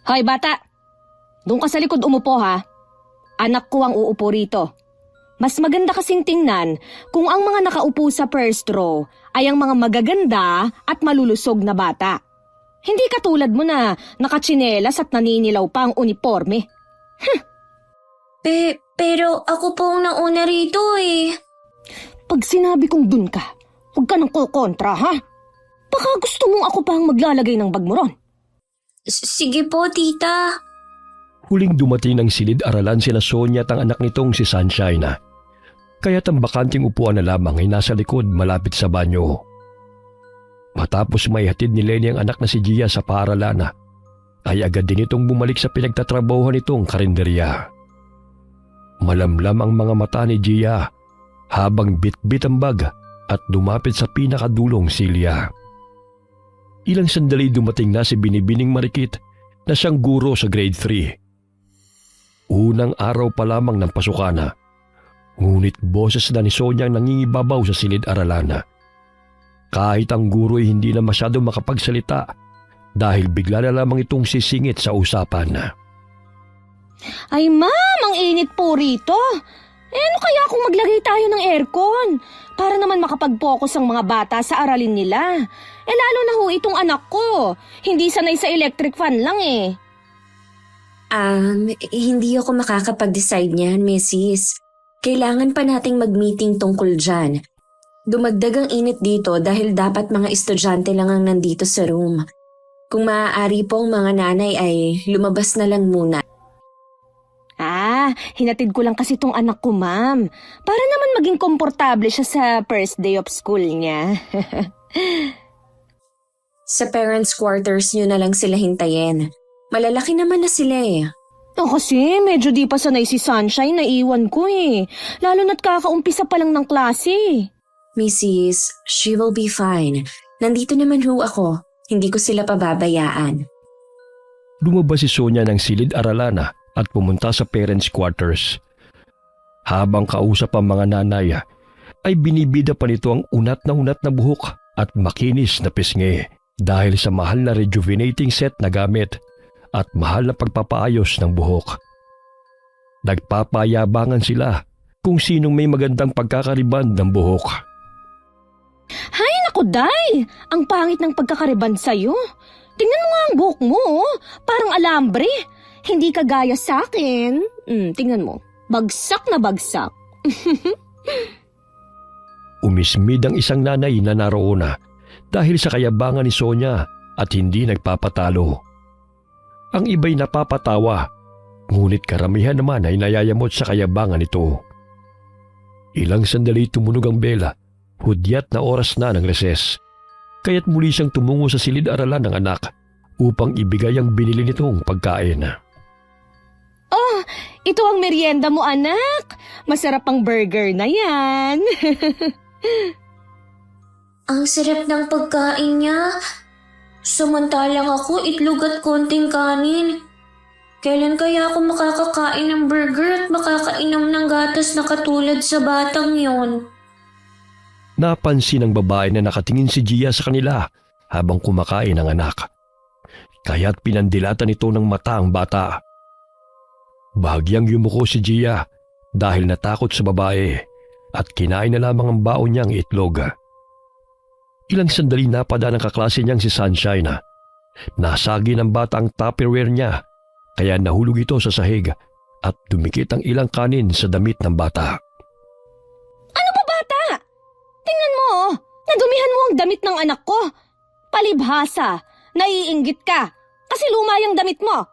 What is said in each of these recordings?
Hoy bata, doon ka sa likod umupo ha. Anak ko ang uupo rito. Mas maganda kasing tingnan kung ang mga nakaupo sa first row ay ang mga magaganda at malulusog na bata. Hindi katulad mo na nakatsinelas at naninilaw pa ang uniforme. Pero ako po ang nauna rito eh. Pag sinabi kong dun ka, huwag ka nang kukontra ha. Baka gusto mong ako pa ang maglalagay ng bag mo ron. Sige po, tita. Huling dumating ng silid-aralan sina Sonia at ang anak nitong si Sunshine. Kaya't ang bakanting upuan na lamang ay nasa likod malapit sa banyo. Matapos may hatid ni Lenny ang anak na si Gia sa paaralan, ay agad din itong bumalik sa pinagtatrabahuhan nitong karinderya. Malamlam ang mga mata ni Gia habang bitbit ang bag at dumapit sa pinakadulong silya. Ilang sandali dumating na si Binibining Marikit na siyang guro sa grade 3. Unang araw pa lamang ng pasukana, ngunit boses na ni Sonia ang nangingibabaw sa silid-aralan. Kahit ang guro ay hindi na masyado makapagsalita dahil bigla na lamang itong sisingit sa usapan. Ay ma'am, ang init po rito. Ano kaya kung maglagay tayo ng aircon? Para naman makapag-focus ang mga bata sa aralin nila. Lalo na ho itong anak ko. Hindi sanay sa electric fan lang eh. Hindi ako makakapag-decide niyan, Mrs. Kailangan pa nating mag-meeting tungkol dyan. Dumagdag ang init dito dahil dapat mga estudyante lang ang nandito sa room. Kung maaari pong mga nanay ay lumabas na lang muna. Hinatid ko lang kasi tong anak ko, ma'am. Para naman maging komportable siya sa first day of school niya. Sa parents' quarters nyo na lang sila hintayin. Malalaki naman na sila eh. Kasi medyo di pa sanay si Sunshine na iwan ko eh. Lalo na't kakaumpisa pa lang ng klase. Mrs., she will be fine. Nandito naman ho ako. Hindi ko sila pababayaan. Lumabas si Sonia ng silid-aralan at pumunta sa parents' quarters. Habang kausap ang mga nanay, ay binibida pa nito ang unat na buhok at makinis na pisngi dahil sa mahal na rejuvenating set na gamit at mahal na pagpapaayos ng buhok. Nagpapayabangan sila kung sinong may magandang pagkakariban ng buhok. Hay naku, Day! Ang pangit ng pagkakariban sa'yo. Tingnan mo nga ang buhok mo, parang alambre. Hindi kagaya sa akin. Tingnan mo, bagsak na bagsak. Umismid ang isang nanay na naroon dahil sa kayabangan ni Sonia at hindi nagpapatalo. Ang iba'y napapatawa, ngunit karamihan naman ay nayayamot sa kayabangan nito. Ilang sandali tumunog ang bela, hudyat na oras na ng reses. Kaya't muli siyang tumungo sa silid-aralan ng anak upang ibigay ang binili nitong pagkain. Oh, ito ang merienda mo, anak. Masarap ang burger na yan. Ang sarap ng pagkain niya. Samantalang ako itlog at konting kanin. Kailan kaya ako makakakain ng burger at makakainom ng gatas na katulad sa batang yon? Napansin ng babae na nakatingin si Gia sa kanila habang kumakain ang anak. Kaya't pinandilatan ito ng mata ang bata. Bahagyang yumuko si Gia dahil natakot sa babae at kinain na lamang ang baon niyang itlog. Ilang sandali napada ng kaklase niyang si Sunshine. Nasagi ng bata ang tupperware niya kaya nahulog ito sa sahig at dumikit ang ilang kanin sa damit ng bata. Ano ba, bata? Tingnan mo, nadumihan mo ang damit ng anak ko. Palibhasa, naiinggit ka kasi luma yung damit mo.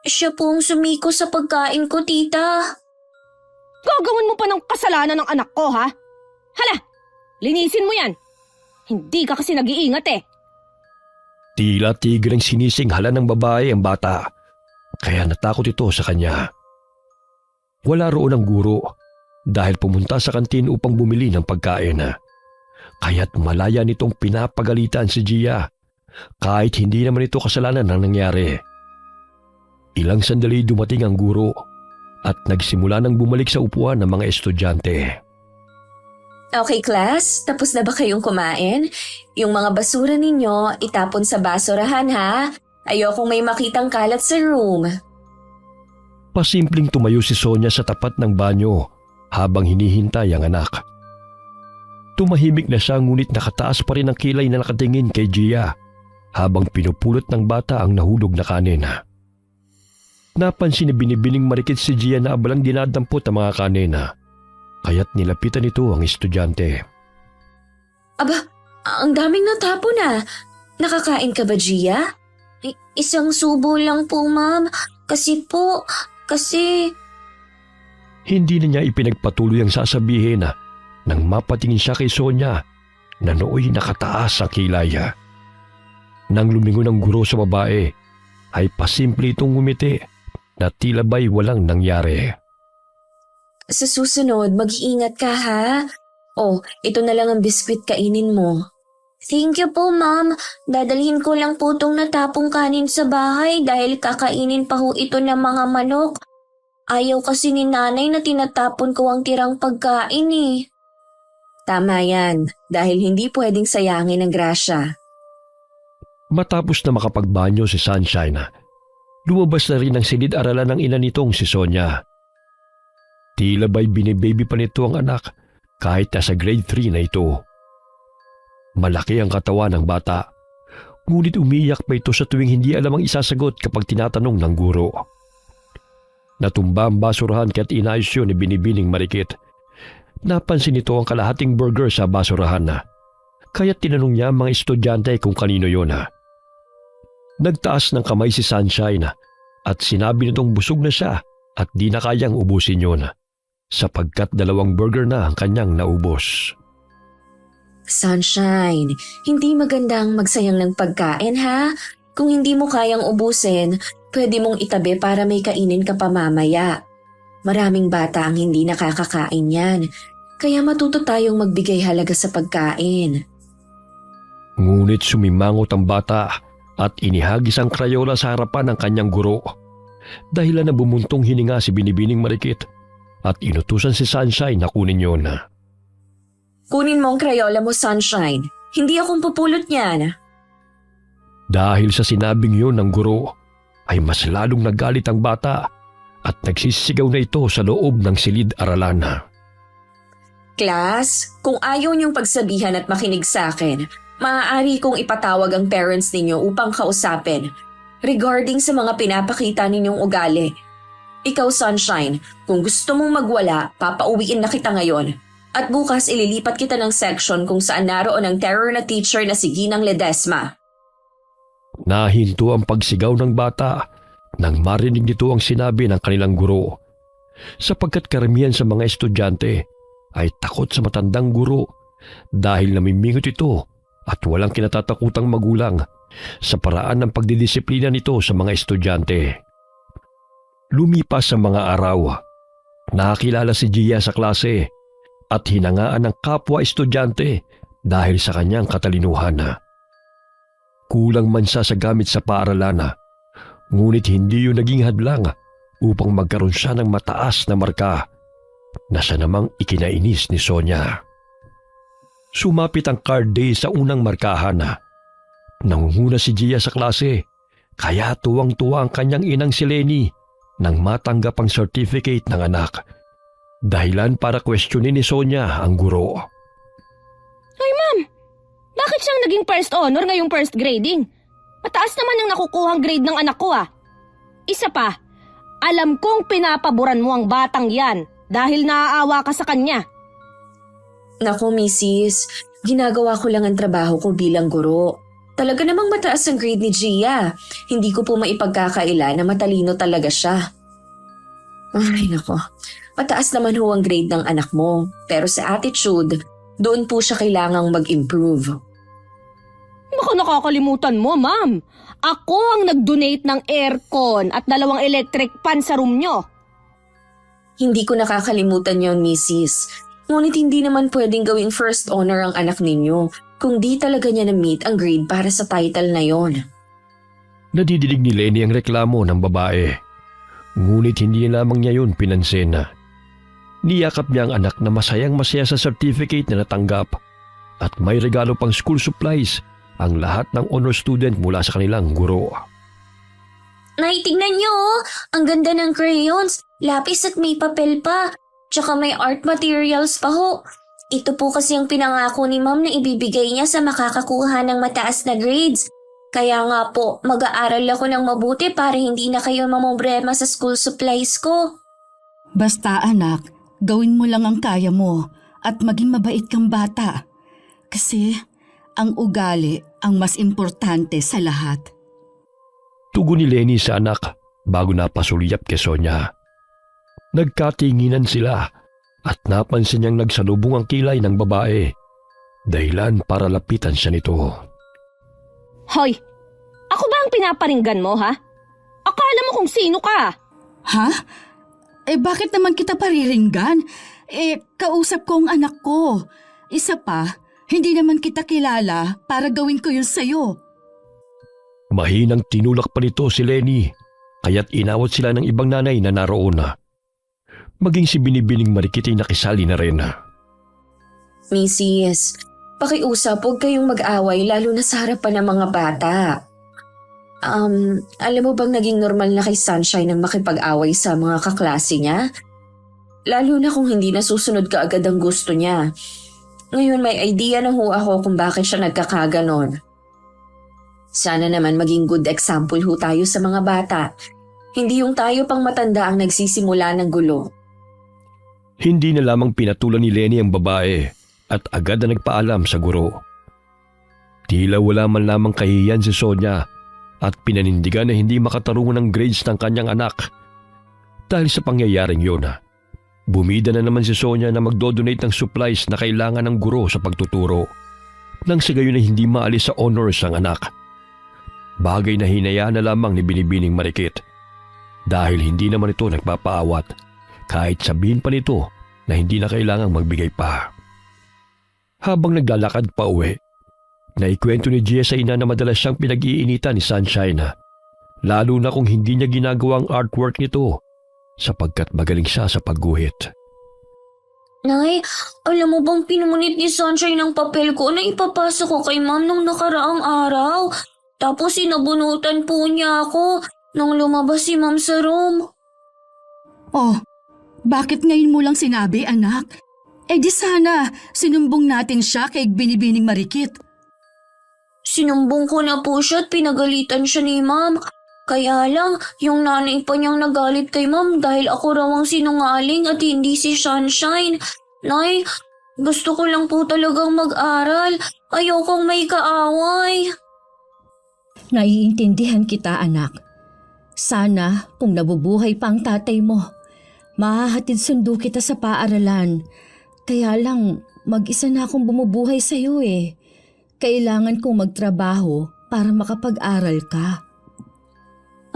Siya pong sumiko sa pagkain ko, tita. Gagawin mo pa ng kasalanan ng anak ko, ha? Hala, linisin mo yan. Hindi ka kasi nag-iingat eh. Tila tigre ang sinisinghala ng babae ang bata, kaya natakot ito sa kanya. Wala roon ang guro dahil pumunta sa kantin upang bumili ng pagkain. Kaya't malaya nitong pinapagalitan si Gia kahit hindi naman ito kasalanan ng nangyari. Ilang sandali dumating ang guro at nagsimula ng bumalik sa upuan ng mga estudyante. Okay, class. Tapos na ba kayong kumain? Yung mga basura ninyo, itapon sa basurahan, ha? Ayokong may makitang kalat sa room. Pasimpleng tumayo si Sonia sa tapat ng banyo habang hinihintay ang anak. Tumahimik na siya ngunit nakataas pa rin ang kilay na nakatingin kay Gia habang pinupulot ng bata ang nahulog na kanin. Napansin ni binibining marikit si Gia na abalang dinadampot ang mga kanin, kaya't nilapitan nito ang estudyante. Aba, ang daming natapon na. Nakakain ka ba, Gia? Isang subo lang po, ma'am. Kasi... Hindi na niya ipinagpatuloy ang sasabihin nang mapatingin siya kay Sonia na nooy nakataas ang kilay. Nang lumingon ang guro sa babae, ay pasimple itong ngumiti na tila ba'y walang nangyari. Sa susunod, mag-iingat ka, ha? Oh, ito na lang ang biskwit kainin mo. Thank you po, ma'am. Dadalhin ko lang po tong natapong kanin sa bahay dahil kakainin pa ho ito ng mga manok. Ayaw kasi ni nanay na tinatapon ko ang tirang pagkain eh. Tama yan, dahil hindi pwedeng sayangin ang grasya. Matapos na makapagbanyo si Sunshine, lumabas na rin ang silid-aralan ng ina nitong si Sonia. Tila ba'y binibaby pa nito ang anak kahit nasa grade 3 na ito. Malaki ang katawan ng bata, ngunit umiiyak pa ito sa tuwing hindi alam ang isasagot kapag tinatanong ng guro. Natumba ang basurahan kaya't inayos yun ni binibining marikit. Napansin nito ang kalahating burger sa basurahan kaya't tinanong niya ang mga estudyante kung kanino yun. Nagtaas ng kamay si Sunshine at sinabi nitong busog na siya at di na kayang ubusin yun sapagkat 2 burger na ang kanyang naubos. Sunshine, hindi magandang magsayang ng pagkain, ha? Kung hindi mo kayang ubusin, pwede mong itabi para may kainin ka pa mamaya. Maraming bata ang hindi nakakakain yan, kaya matuto tayong magbigay halaga sa pagkain. Ngunit sumimangot ang bata at inihagis ang krayola sa harapan ng kanyang guro. Dahilan na bumuntong hininga si binibining marikit at inutusan si Sunshine na kunin yun. Kunin mo ang krayola mo, Sunshine. Hindi akong pupulot niyan. Dahil sa sinabing yun ng guro, ay mas lalong nagalit ang bata at nagsisigaw na ito sa loob ng silid-aralan. Class, kung ayaw niyong pagsabihan at makinig sa akin, maaari kong ipatawag ang parents ninyo upang kausapin regarding sa mga pinapakita ninyong ugali. Ikaw, Sunshine, kung gusto mong magwala, papauwiin na kita ngayon. At bukas ililipat kita ng section kung saan naroon ang terror na teacher na si Ginang Ledesma. Nahinto ang pagsigaw ng bata nang marinig nito ang sinabi ng kanilang guro. Sapagkat karamihan sa mga estudyante ay takot sa matandang guro dahil namimingot ito at walang kinatatakutang magulang sa paraan ng pagdidisiplina nito sa mga estudyante. Lumipas ang mga araw, nakakilala si Gia sa klase at hinangaan ng kapwa estudyante dahil sa kanyang katalinuhan. Kulang man siya sa gamit sa paaralan, ngunit hindi yun naging hadlang upang magkaroon siya ng mataas na marka na siya namang ikinainis ni Sonia. Sumapit ang card day sa unang markahan. Nangunguna si Gia sa klase, kaya tuwang-tuwa ang kanyang inang si Lenny nang matanggap ang certificate ng anak. Dahilan para questionin ni Sonia ang guro. Ay ma'am, bakit siyang naging first honor ngayong first grading? Mataas naman ang nakukuhang grade ng anak ko Isa pa, alam kong pinapaboran mo ang batang yan dahil naaawa ka sa kanya. Naku, Mrs., ginagawa ko lang ang trabaho ko bilang guro. Talaga namang mataas ang grade ni Gia. Hindi ko po maipagkakaila na matalino talaga siya. Ay, nako. Mataas naman ho ang grade ng anak mo, pero sa attitude, doon po siya kailangang mag-improve. Baka nakakalimutan mo, ma'am. Ako ang nag-donate ng aircon at 2 electric fan sa room nyo. Hindi ko nakakalimutan yon, Mrs. Ngunit hindi naman pwedeng gawing first honor ang anak ninyo kung di talaga niya na-meet ang grade para sa title na yon. Nadidinig ni Lenny ang reklamo ng babae. Ngunit hindi lamang niya yun pinansin. Niyakap niya ang anak na masayang-masaya sa certificate na natanggap at may regalo pang school supplies ang lahat ng honor student mula sa kanilang guro. Nay, tignan niyo oh. Ang ganda ng crayons, lapis at may papel pa. Tsaka may art materials pa ho. Ito po kasi ang pinangako ni Ma'am na ibibigay niya sa makakakuha ng mataas na grades. Kaya nga po, mag-aaral ako ng mabuti para hindi na kayo mamombrema sa school supplies ko. Basta anak, gawin mo lang ang kaya mo at maging mabait kang bata. Kasi ang ugali ang mas importante sa lahat. Tugon ni Lenny sa anak bago napasulyap kay Sonia. Nagkatinginan sila at napansin niyang nagsalubong ang kilay ng babae. Dahilan para lapitan siya nito. Hoy, ako ba ang pinaparinggan mo, ha? Akala mo kung sino ka? Ha? Bakit naman kita pariringgan? Kausap ko ang anak ko. Isa pa, hindi naman kita kilala para gawin ko yun sa'yo. Mahinang tinulak pa nito si Lenny, kaya't inawat sila ng ibang nanay na naroon na. Maging si Binibining Marikit ay nakisali na rin. Mrs., pakiusap, huwag kayong mag-away lalo na sa harapan ng mga bata. Alam mo bang naging normal na kay Sunshine ang makipag-away sa mga kaklase niya? Lalo na kung hindi nasusunod ka agad ang gusto niya. Ngayon may idea na ho ako kung bakit siya nagkakaganon. Sana naman maging good example ho tayo sa mga bata. Hindi yung tayo pang matanda ang nagsisimula ng gulo. Hindi na lamang pinatulan ni Lenny ang babae at agad na nagpaalam sa guro. Tila wala man lamang kahihiyan si Sonia at pinanindigan na hindi makatarungan ng grades ng kanyang anak. Dahil sa pangyayaring yun, bumida na naman si Sonia na magdodonate ng supplies na kailangan ng guro sa pagtuturo nang sa gayon na hindi maalis sa honors ang anak. Bagay na hinayaan na lamang ni Binibining Marikit dahil hindi naman ito nagpapaawat kahit sabihin pa nito na hindi na kailangang magbigay pa. Habang naglalakad pa uwi, naikwento ni Gia sa ina na madalas siyang pinag-iinitan ni Sunshine, lalo na kung hindi niya ginagawa ang artwork nito sapagkat magaling siya sa pagguhit. Nay, alam mo bang pinumunit ni Sunshine ng papel ko na ipapasa ko kay Ma'am nung nakaraang araw? Tapos sinabunutan po niya ako nung lumabas si Ma'am sa room. Oh, bakit ngayon mo lang sinabi, anak? Di sana sinumbong natin siya kay Binibining Marikit. Sinumbong ko na po siya at pinagalitan siya ni Ma'am. Kaya lang, yung nanay pa niyang nagalit kay Ma'am dahil ako raw ang sinungaling at hindi si Sunshine. Nay, gusto ko lang po talagang mag-aral. Ayokong may kaaway. Naiintindihan kita, anak. Sana kung nabubuhay pa ang tatay mo, mahahatid sundo kita sa paaralan. Kaya lang, mag-isa na akong bumubuhay sa'yo eh. Kailangan kong magtrabaho para makapag-aral ka.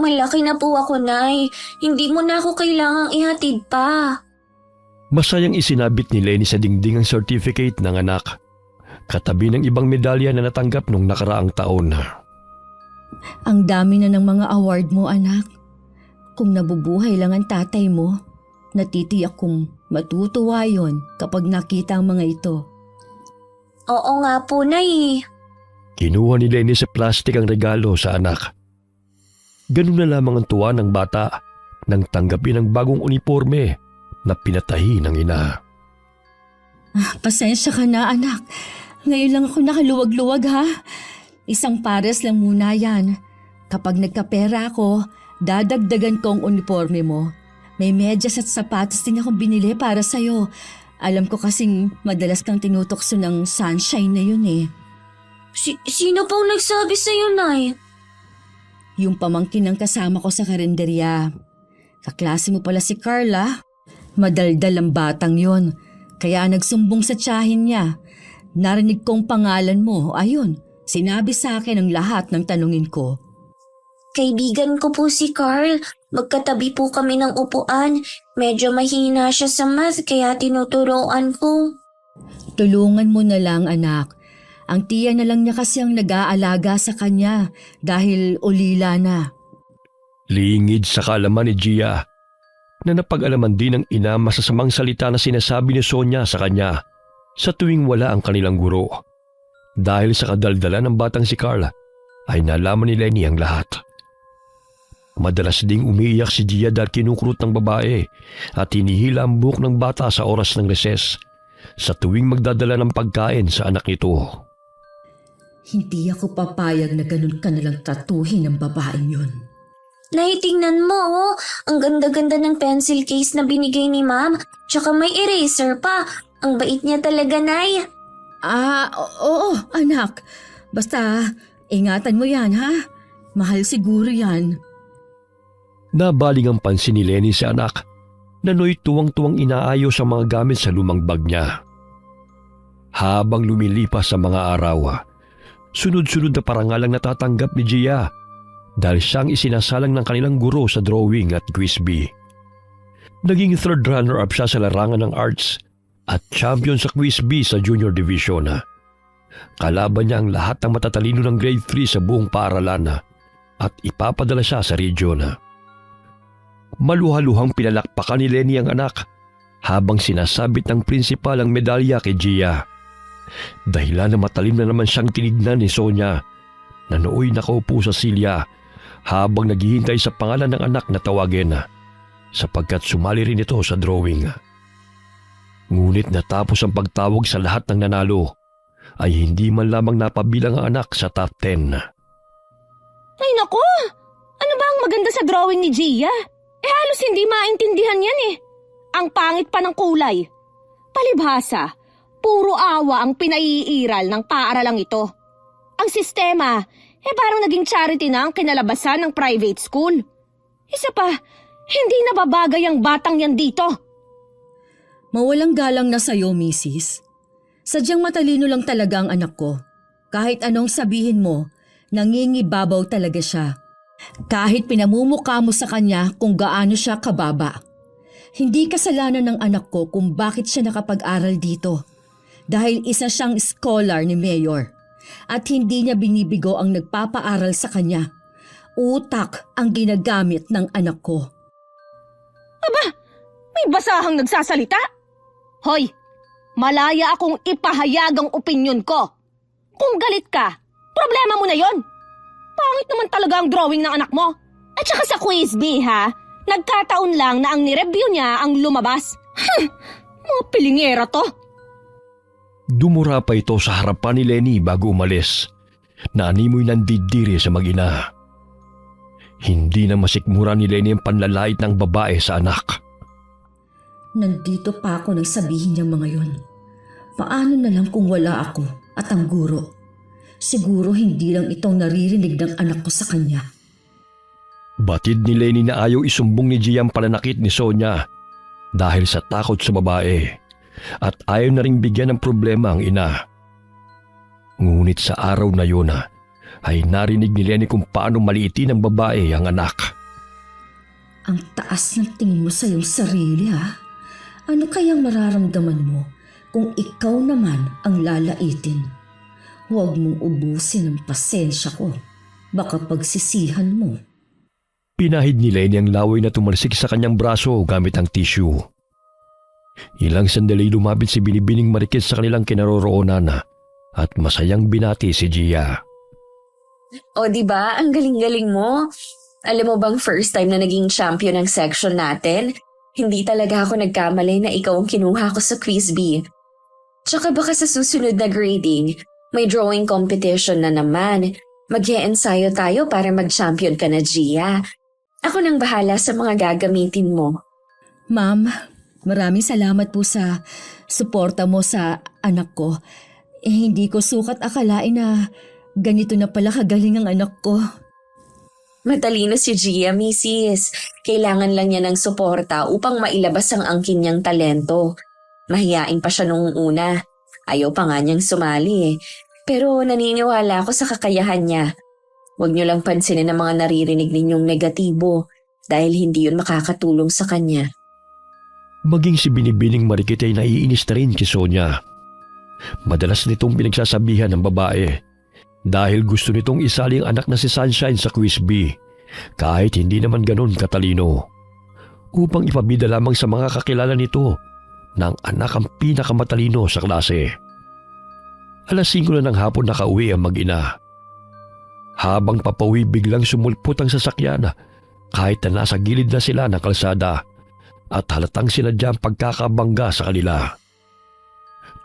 Malaki na po ako, Nay. Hindi mo na ako kailangang ihatid pa. Masayang isinabit ni Lenny sa dingding ang certificate ng anak, katabi ng ibang medalya na natanggap nung nakaraang taon. Ang dami na ng mga award mo, anak. Kung nabubuhay lang ang tatay mo, natitiyak kong matutuwa yon kapag nakita ang mga ito. Oo nga po, Nay. Kinuha ni Lenny sa plastic ang regalo sa anak. Ganun na lamang ang tuwa ng bata nang tanggapin ang bagong uniforme na pinatahi ng ina. Pasensya ka na, anak. Ngayon lang ako nakaluwag-luwag, ha? Isang pares lang muna yan. Kapag nagkapera ako, dadagdagan ko ang uniforme mo. May medyas at sapatos din akong binili para sa'yo. Alam ko kasing madalas kang tinutokso ng Sunshine na yun eh. Sino pong nagsabi sa'yo, Nay? Yung pamangkin ng kasama ko sa karinderya. Kaklase mo pala si Carla. Madaldal ang batang yon. Kaya nagsumbong sa tiyahin niya. Narinig kong pangalan mo. Ayun, sinabi sa akin ang lahat ng tanungin ko. Kaibigan ko po si Carl. Magkatabi po kami ng upuan. Medyo mahina siya sa math kaya tinuturoan ko. Tulungan mo na lang, anak. Ang tiya na lang niya kasi ang nag-aalaga sa kanya dahil ulila na. Lingid sa kaalaman ni Gia na napag-alaman din ng ina masasamang salita na sinasabi ni Sonia sa kanya sa tuwing wala ang kanilang guro. Dahil sa kadaldalan ng batang si Carla ay nalaman ni Lenny ang lahat. Madalas ding umiiyak si Gia dahil kinukurot ng babae at hinihila ang buhok ng bata sa oras ng reses sa tuwing magdadala ng pagkain sa anak nito. Hindi ako papayag na ganun ka nalang tratuhin ng babaeng yun. Nay, tingnan mo oh. Ang ganda-ganda ng pencil case na binigay ni Ma'am. Tsaka may eraser pa. Ang bait niya talaga, Nay. Oo, anak. Basta, ingatan mo yan, ha? Mahal siguro yan. Nabaling ang pansin ni Lenny sa anak na no'y tuwang-tuwang inaayos ang mga gamit sa lumang bag niya. Habang lumilipas sa mga araw, sunod-sunod na parangalang natatanggap ni Gia dahil siyang isinasalang ng kanilang guro sa drawing at quiz bee. Naging third runner-up siya sa larangan ng arts at champion sa quiz bee sa junior division. Kalaban niya ang lahat ng matatalino ng grade 3 sa buong paaralan at ipapadala siya sa region. Maluhaluhang pinalakpakan ni Lenny ang anak habang sinasabit ng prinsipal ang medalya kay Gia. Dahilan na matalim na naman siyang tinignan ni Sonia na nooy nakaupo sa silya habang naghihintay sa pangalan ng anak na tawagin sapagkat sumali rin ito sa drawing. Ngunit natapos ang pagtawag sa lahat ng nanalo ay hindi man lamang napabilang ang anak sa top 10. Ay naku! Ano ba ang maganda sa drawing ni Gia? Halos hindi maintindihan yan eh. Ang pangit pa ng kulay. Palibhasa, puro awa ang pinaiiral ng paaralang ito. Ang sistema, parang naging charity na ang kinalabasan ng private school. Isa pa, hindi nababagay ang batang yan dito. Mawalang galang na sa'yo, Mrs. Sadyang matalino lang talaga ang anak ko. Kahit anong sabihin mo, nangingibabaw talaga siya. Kahit pinamumukha mo sa kanya kung gaano siya kababa. Hindi kasalanan ng anak ko kung bakit siya nakapag-aral dito. Dahil isa siyang scholar ni Mayor. At hindi niya binibigo ang nagpapaaral sa kanya. Utak ang ginagamit ng anak ko. Aba, may basahang nagsasalita? Hoy, malaya akong ipahayag ang opinyon ko. Kung galit ka, problema mo na yon. Pangit naman talaga ang drawing ng anak mo. At saka sa quiz bee ha, nagkataon lang na ang nireview niya ang lumabas. Mga pilingera to. Dumura pa ito sa harapan ni Lenny bago umalis. Naanimoy ng didiri sa mag-ina. Hindi na masikmura ni Lenny ang panlalait ng babae sa anak. Nandito pa ako nang sabihin niyang mga yon. Paano na lang kung wala ako at ang guro? Siguro hindi lang itong naririnig ng anak ko sa kanya. Batid ni Lenny na ayaw isumbong ni Gia ang pananakit ni Sonia dahil sa takot sa babae at ayaw na ring bigyan ng problema ang ina. Ngunit sa araw na yun ay narinig ni Lenny kung paano maliitin ng babae ang anak. Ang taas ng tingin mo sa iyong sarili ha? Ano kayang mararamdaman mo kung ikaw naman ang lalaitin? Huwag mong ubusin ang pasensya ko. Baka pagsisihan mo. Pinahid ni Lenny ang laway na tumalsik sa kanyang braso gamit ang tissue. Ilang sandali lumapit si Binibining Marikit sa kanilang kinaroroonan at masayang binati si Gia. O diba, ang galing-galing mo. Alam mo bang first time na naging champion ng section natin? Hindi talaga ako nagkamali na ikaw ang kinuha ko sa quiz bee. Tsaka baka sa susunod na grading, may drawing competition na naman. Mag-e-ensayo tayo para mag-champion ka na, Gia. Ako nang bahala sa mga gagamitin mo. Ma'am, maraming salamat po sa suporta mo sa anak ko. Hindi ko sukat akalain na ganito na pala kagaling ang anak ko. Matalino si Gia, Mrs. Kailangan lang niya ng suporta upang mailabas ang angkin niyang talento. Mahiyain pa siya nung una. Ayaw pa nga niyang sumali eh. Pero naniniwala ako sa kakayahan niya. Huwag niyo lang pansinin ang mga naririnig ninyong negatibo dahil hindi yun makakatulong sa kanya. Maging si Binibining Marikit ay naiinis na rin kay Sonia. Madalas nitong pinagsasabihan ng babae dahil gusto nitong isali ang anak na si Sunshine sa quiz bee kahit hindi naman ganon katalino upang ipabida lamang sa mga kakilala nito na ang anak ang pinakamatalino sa klase. Alas 5 na ng hapon nakauwi ang mag-ina. Habang papauwi biglang sumulpot ang sasakyan kahit na nasa gilid na sila ng kalsada at halatang sinadya ang pagkakabangga sa kanila.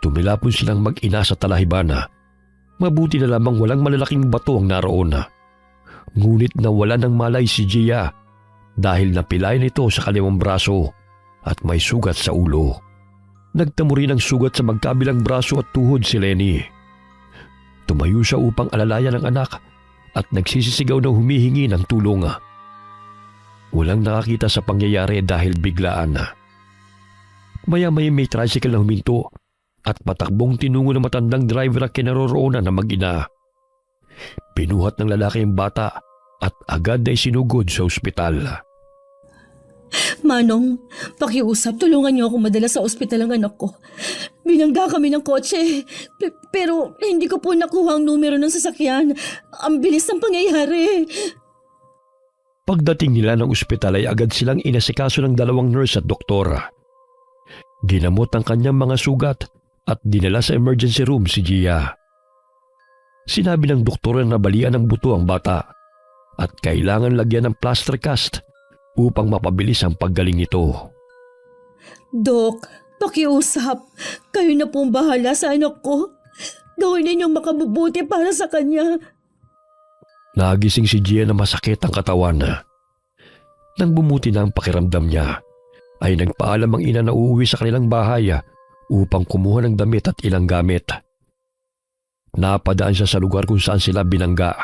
Tumilapon silang mag-ina sa talahiban. Mabuti na lamang walang malalaking bato ang naroon. Ngunit nawala ng malay si Gia dahil napilay nito sa kaliwang braso at may sugat sa ulo. Nagtamo rin ang sugat sa magkabilang braso at tuhod si Lenny. Tumayo siya upang alalayan ang anak at nagsisisigaw na humihingi ng tulong. Walang nakakita sa pangyayari dahil biglaan. Maya-maya may tricycle na huminto at patakbong tinungo ng matandang driver ang kinaroroonan ng mag-ina. Pinuhat ng lalaki ang bata at agad ay sinugod sa ospital. Manong, pakiusap, tulungan niyo ako madala sa ospital ang anak ko. Binangga kami ng kotse, pero hindi ko po nakuha ang numero ng sasakyan. Ang bilis ng pangyayari. Pagdating nila ng ospital ay agad silang inasikaso ng dalawang nurse at doktor. Ginamot ang kanyang mga sugat at dinala sa emergency room si Gia. Sinabi ng doktor na nabalian ng buto ang bata at kailangan lagyan ng plaster cast upang mapabilis ang paggaling nito. Dok, pakiusap. Kayo na pong bahala sa anak ko. Gawin ninyong makabubuti para sa kanya. Nagising si Gia na masakit ang katawan. Nang bumuti na ang pakiramdam niya, ay nagpaalam ang ina na uuwi sa kanilang bahay upang kumuha ng damit at ilang gamit. Napadaan siya sa lugar kung saan sila binangga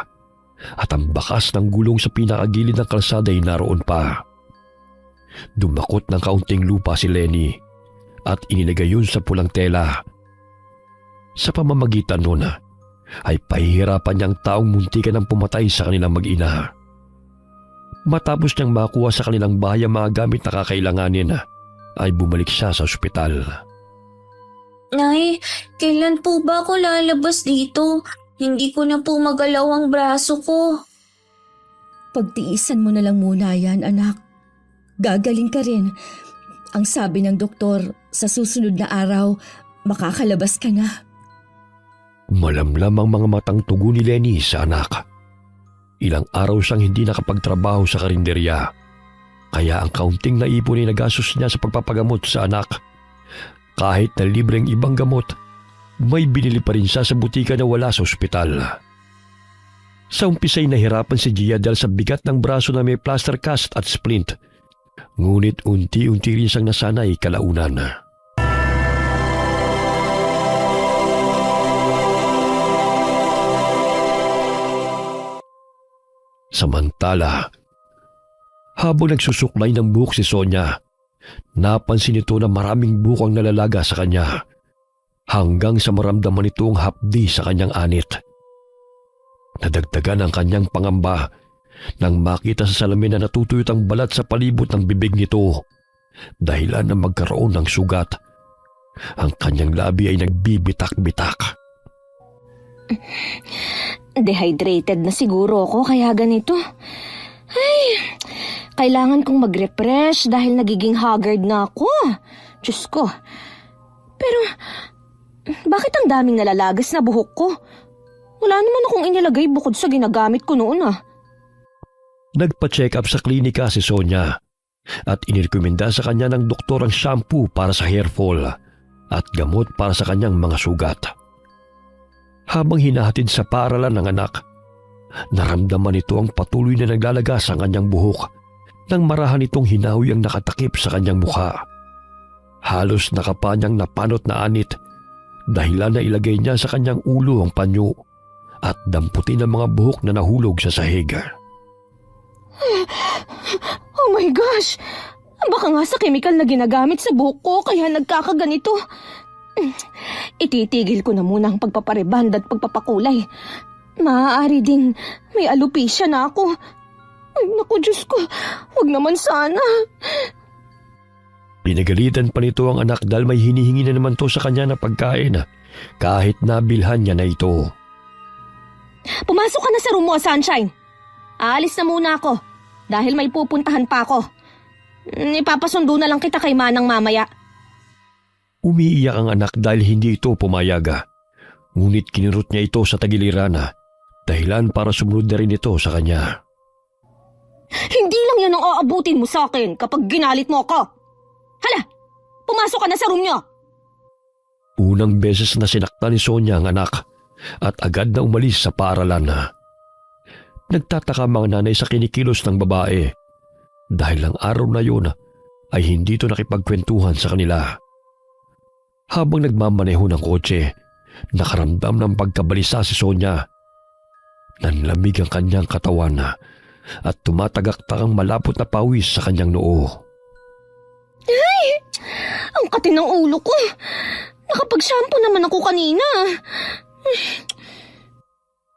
at ang bakas ng gulong sa pinakagilid ng kalsada ay naroon pa. Dumakot ng kaunting lupa si Lenny at inilagay yun sa pulang tela. Sa pamamagitan nun ay pahihirapan niyang taong muntikan ng pumatay sa kanilang mag-ina. Matapos niyang makuha sa kanilang bahay ang mga gamit na kakailanganin ay bumalik siya sa ospital. Nay, kailan po ba ako lalabas dito? Hindi ko na po magalaw ang braso ko. Pagtiisan mo na lang muna yan, anak. Gagaling ka rin. Ang sabi ng doktor, sa susunod na araw, makakalabas ka na. Malamlam ang mga matang tugo ni Lenny sa anak. Ilang araw siyang hindi nakapagtrabaho sa karinderya, kaya ang kaunting naipon ay nagastos niya sa pagpapagamot sa anak. Kahit na libreng ibang gamot, may binili pa rin siya sa butika na wala sa ospital. Sa umpisa'y nahirapan si Gia dahil sa bigat ng braso na may plaster cast at splint. Ngunit unti-unti rin siyang nasanay kalaunan. Samantala, habang nagsusuklay ng buhok si Sonia, napansin nito na maraming buhok ang nalalaga sa kanya hanggang sa maramdaman nito ang hapdi sa kanyang anit. Nadagdagan ang kanyang pangamba nang makita sa salamin na natutuyot ang balat sa palibot ng bibig nito dahilan ng magkaroon ng sugat. Ang kanyang labi ay nagbibitak-bitak. Dehydrated na siguro ako kaya ganito. Ay, kailangan kong mag-refresh dahil nagiging haggard na ako. Diyos ko. Pero, bakit ang daming nalalagas na buhok ko? Wala naman akong inilagay bukod sa ginagamit ko noon Nagpa-check up sa klinika si Sonia at inirekomenda sa kanya ng doktor ang shampoo para sa hair fall at gamot para sa kanyang mga sugat. Habang hinahatid sa paaralan ng anak, naramdaman nito ang patuloy na naglalagas ang kanyang buhok nang marahan itong hinawi ang nakatakip sa kanyang mukha. Halos nakapanyang napanot na anit dahilan na ilagay niya sa kanyang ulo ang panyo at damputin ang mga buhok na nahulog sa sahig. Oh my gosh! Baka nga sa chemical na ginagamit sa buhok ko kaya nagkakaganito. Ititigil ko na muna ang pagpapareband at pagpapakulay. Maaari ding may alopecia na ako. Ay naku Diyos ko, huwag naman sana. Pinagalitan pa nito ang anak dahil may hinihingi na naman to sa kanya na pagkain kahit nabilhan niya na ito. Pumasok ka na sa room mo, Sunshine. Aalis na muna ako dahil may pupuntahan pa ako. Ipapasundo na lang kita kay Manang mamaya. Umiiyak ang anak dahil hindi ito pumayag. Ngunit kinirot niya ito sa tagiliran dahilan para sumunod na rin ito sa kanya. Hindi lang yan ang aabutin mo sa akin kapag ginalit mo ako. Hala, pumasok ka na sa room niyo. Unang beses na sinaktan ni Sonia ang anak at agad na umalis sa paaralan. Nagtataka mga nanay sa kinikilos ng babae dahil ang araw na yun ay hindi ito nakipagkwentuhan sa kanila. Habang nagmamaneho ng kotse, nakaramdam ng pagkabalisa si Sonia. Nanlamig ang kanyang katawan at tumatagaktak ang malapot na pawis sa kanyang noo. Ay, ang katin ng ulo ko. Nakapag-shampoo naman ako kanina.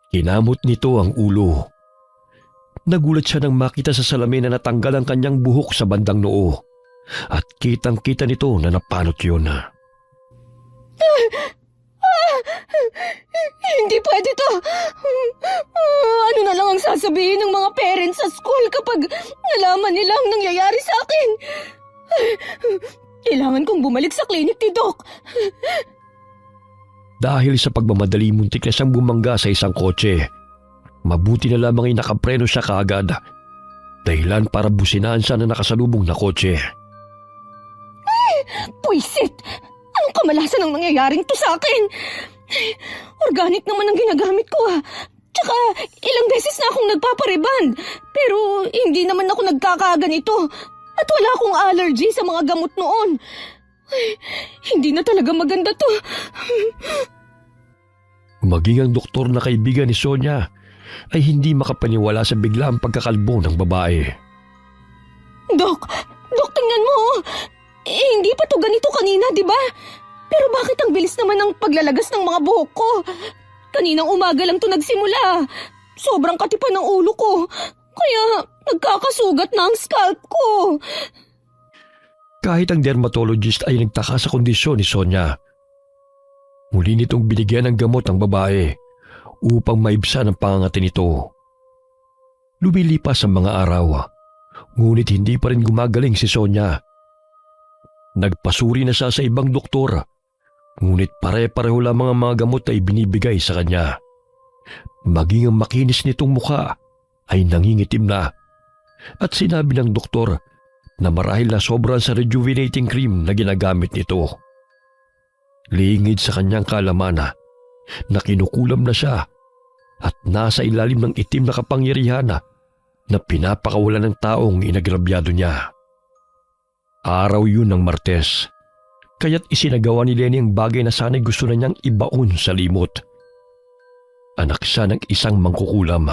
Kinamot nito ang ulo. Nagulat siya nang makita sa salamin na natanggal ang kanyang buhok sa bandang noo at kitang-kita nito na napanot yun. Hindi pwede to. Ano na lang ang sasabihin ng mga parents sa school kapag nalaman nila ang nangyayari sa akin? Kailangan kong bumalik sa clinic ni Doc. Dahil sa pagmamadali, muntik na siyang bumangga sa isang kotse. Mabuti na lamang ay nakapreno siya kaagad. Dahilan para businaan siya na nakasalubong na kotse. Puisit! Anong kamalasan ang nangyayaring to sa akin? Organic naman ang ginagamit ko Tsaka ilang beses na akong nagpapareband. Pero hindi naman ako nagkakaganito. At wala akong allergy sa mga gamot noon. Ay, hindi na talaga maganda to. Maging ang doktor na kaibigan ni Sonia ay hindi makapaniwala sa biglaang pagkakalbo ng babae. Dok, tingnan mo. Hindi pa to ganito kanina, di ba? Pero bakit ang bilis naman ng paglalagas ng mga buhok ko? Kaninang umaga lang to nagsimula. Sobrang katipan ng ulo ko. Kaya nagkakasugat na ang scalp ko. Kahit ang dermatologist ay nagtaka sa kondisyon ni Sonia. Muli nitong binigyan ng gamot ang babae upang maibsan ang pangangati nito. Lumilipas ang mga araw, ngunit hindi pa rin gumagaling si Sonia. Nagpasuri na siya sa ibang doktor, ngunit pare-pareho lamang ang mga gamot ay binibigay sa kanya. Maging ang makinis nitong mukha ay nangingitim na at sinabi ng doktor na marahil na sobrang sa rejuvenating cream na ginagamit nito. Liingid sa kanyang kalaman na kinukulam na siya at nasa ilalim ng itim na kapangyarihan na pinapakawalan ng taong inagrabyado niya. Araw yun ng Martes, kaya't isinagawa ni Lenny ang bagay na sana'y gusto na niyang ibaon sa limot. Anak siya ng isang mangkukulam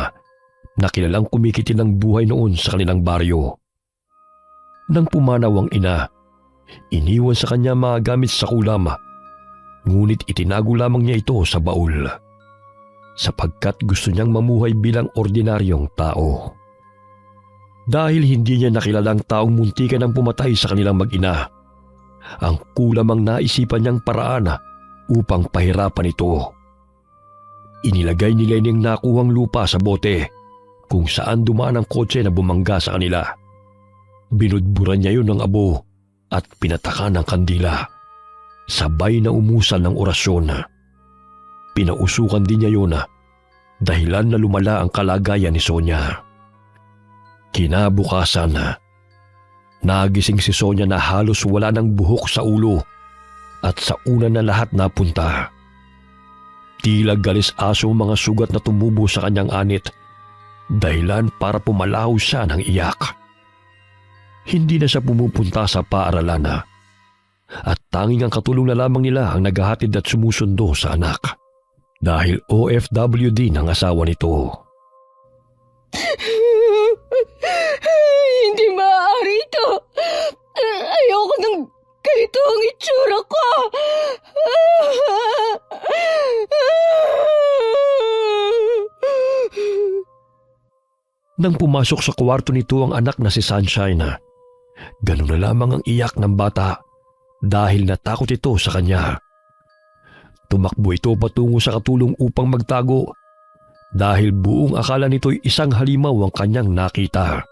na kilalang kumikitil ng buhay noon sa kanilang baryo. Nang pumanaw ang ina, iniwan sa kanya mga gamit sa kulam, ngunit itinago lamang niya ito sa baul, sapagkat gusto niyang mamuhay bilang ordinaryong tao. Dahil hindi niya nakilalang taong muntikan ang pumatay sa kanilang mag-ina, ang kulam ang naisipan niyang paraan upang pahirapan ito. Inilagay ni Lenny ang nakuhang lupa sa bote kung saan dumaan ang kotse na bumangga sa kanila. Binudburan niya yun ng abo at pinatakan ng kandila. Sabay na umusan ng orasyon. Pinausukan din niya yun dahilan na lumala ang kalagayan ni Sonia. Kinabukasan, nagising si Sonia na halos wala ng buhok sa ulo at sa una na lahat napunta. Tila galis aso mga sugat na tumubo sa kanyang anit, dahilan para pumalaw siya ng iyak. Hindi na siya pumupunta sa paaralan at tanging ang katulong na lamang nila ang naghahatid at sumusundo sa anak dahil OFW din ang asawa nito. Hindi maaari ito. Ayoko ng ganito ang itsura ko. Nang pumasok sa kwarto nito ang anak na si Sunshine, ganun na lamang ang iyak ng bata dahil natakot ito sa kanya. Tumakbo ito patungo sa katulong upang magtago dahil buong akala nito'y isang halimaw ang kanyang nakita.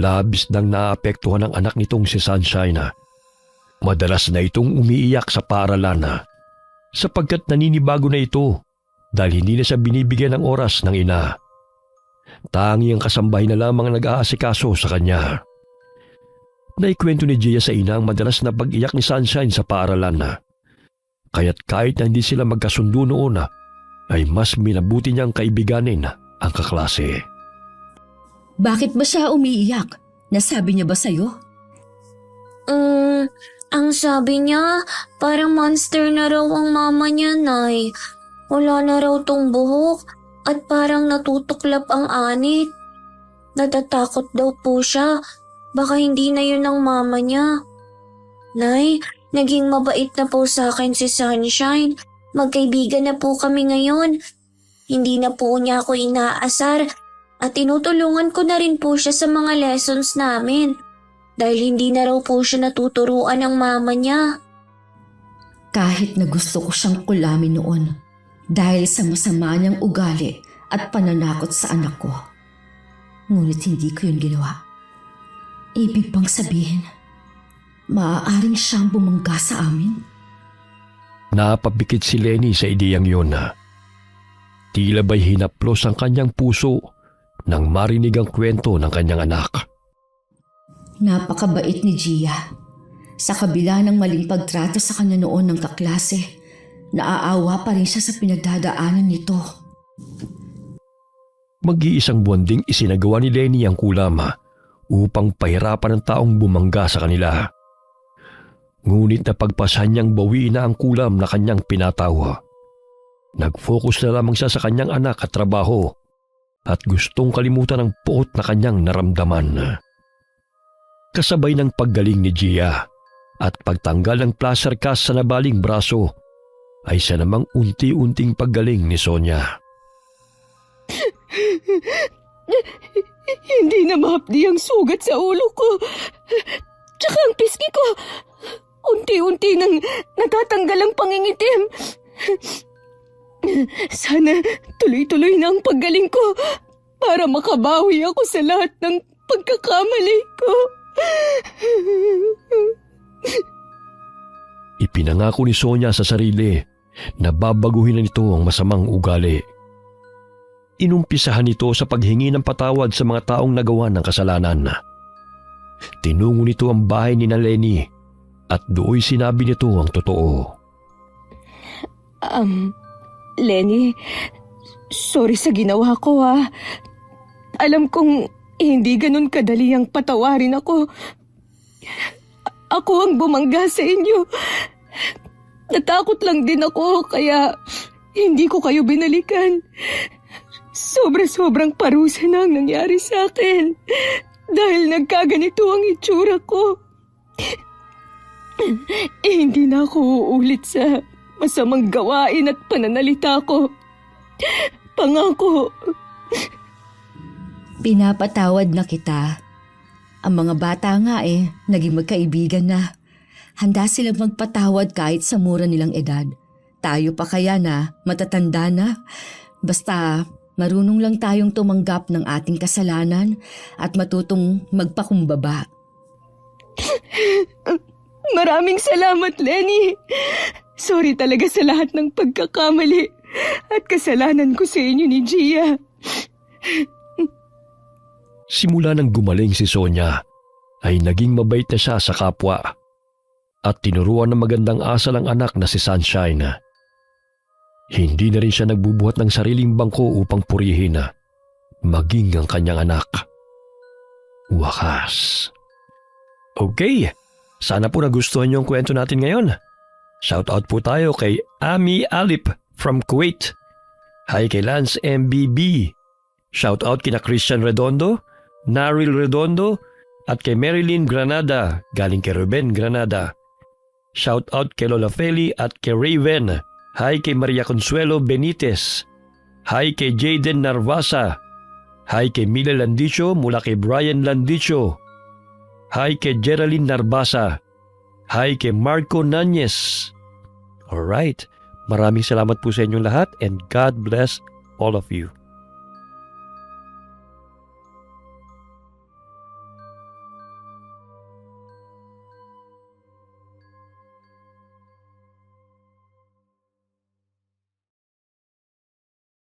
Labis nang naapektuhan ng anak nitong si Sunshine. Madalas na itong umiiyak sa paaralan sapagkat naninibago na ito dahil hindi na siya binibigyan ng oras ng ina. Tangi ang kasambahay na lamang ang nag-aasikaso sa kanya. Naikwento ni Gia sa ina ang madalas na pag-iyak ni Sunshine sa paaralan na. Kaya't kahit na hindi sila magkasundo noon ay mas minabuti niyang kaibiganin ang kaklase. Bakit ba siya umiiyak? Nasabi niya ba sa'yo? Ang sabi niya, parang monster na raw ang mama niya, Nay. Wala na raw tong buhok at parang natutuklap ang anit. Natatakot daw po siya. Baka hindi na yun ang mama niya. Nay, naging mabait na po sa akin si Sunshine. Magkaibigan na po kami ngayon. Hindi na po niya ako inaasar at tinutulungan ko na rin po siya sa mga lessons namin. Dahil hindi na raw po siya natuturuan ng mama niya. Kahit na gusto ko siyang kulamin noon dahil sa masama niyang ugali at pananakot sa anak ko. Ngunit hindi ko yun ginawa. Ibig bang sabihin, maaaring siyang bumangga sa amin? Napapikit si Lenny sa ideyang yun. Tila ba'y hinaplos ang kanyang puso nang marinig ang kwento ng kanyang anak. Napakabait ni Gia. Sa kabila ng maling pagtrato sa kanya noon ng kaklase, naaawa pa rin siya sa pinagdadaanan nito. Mag-iisang buwan ding isinagawa ni Lenny ang kulam upang pahirapan ng taong bumangga sa kanila. Ngunit napagpasahan niyang bawiin na ang kulam na kanyang pinatawa. Nag-focus na lamang siya sa kanyang anak at trabaho at gustong kalimutan ang puot na kanyang naramdaman. Kasabay ng paggaling ni Gia at pagtanggal ng plaster cast sa nabaling braso ay siya namang unti-unting paggaling ni Sonia. Hindi na mahapdi ang sugat sa ulo ko. Tsaka ang pisngi ko. Unti-unti nang natatanggal ang pangingitim. Sana tuloy-tuloy na ang paggaling ko para makabawi ako sa lahat ng pagkakamali ko. Ipinangako ni Sonia sa sarili na babaguhin na nito ang masamang ugali. Inumpisahan nito sa paghingi ng patawad sa mga taong nagawa ng kasalanan. Tinungo nito ang bahay ni Lenny at do'y sinabi nito ang totoo. Lenny, sorry sa ginawa ko Alam kong hindi ganun kadali ang patawarin ako. Ako ang bumangga sa inyo. Natakot lang din ako kaya hindi ko kayo binalikan. Sobra-sobrang parusa na ang nangyari sa akin dahil nagkaganito ang itsura ko. Hindi na ako uulit sa masamang gawain at pananalita ko. Pangako. Pinapatawad na kita. Ang mga bata nga naging magkaibigan na. Handa silang magpatawad kahit sa mura nilang edad. Tayo pa kaya na, matatanda na. Basta marunong lang tayong tumanggap ng ating kasalanan at matutong magpakumbaba. Maraming salamat, Lenny. Sorry talaga sa lahat ng pagkakamali at kasalanan ko sa inyo ni Gia. Simula nang gumaling si Sonia, ay naging mabait na siya sa kapwa at tinuruan ng magandang asal ang anak na si Sunshine. Hindi na rin siya nagbubuhat ng sariling bangko upang purihin maging ang kanyang anak. Wakas. Okay, sana po nagustuhan niyo ang kwento natin ngayon. Shoutout po tayo kay Ami Alip from Kuwait. Hi kay Lance MBB. Shoutout kina Christian Redondo, Naril Redondo, at kay Marilyn Granada galing kay Ruben Granada. Shoutout kay Lola Feli at kay Raven. Hi kay Maria Consuelo Benitez. Hi kay Jaden Narvasa. Hi kay Mila Landicho mula kay Brian Landicho. Hi kay Geraldine Narbasa. Hi kay Marco Nanyes. Alright, maraming salamat po sa inyong lahat and God bless all of you.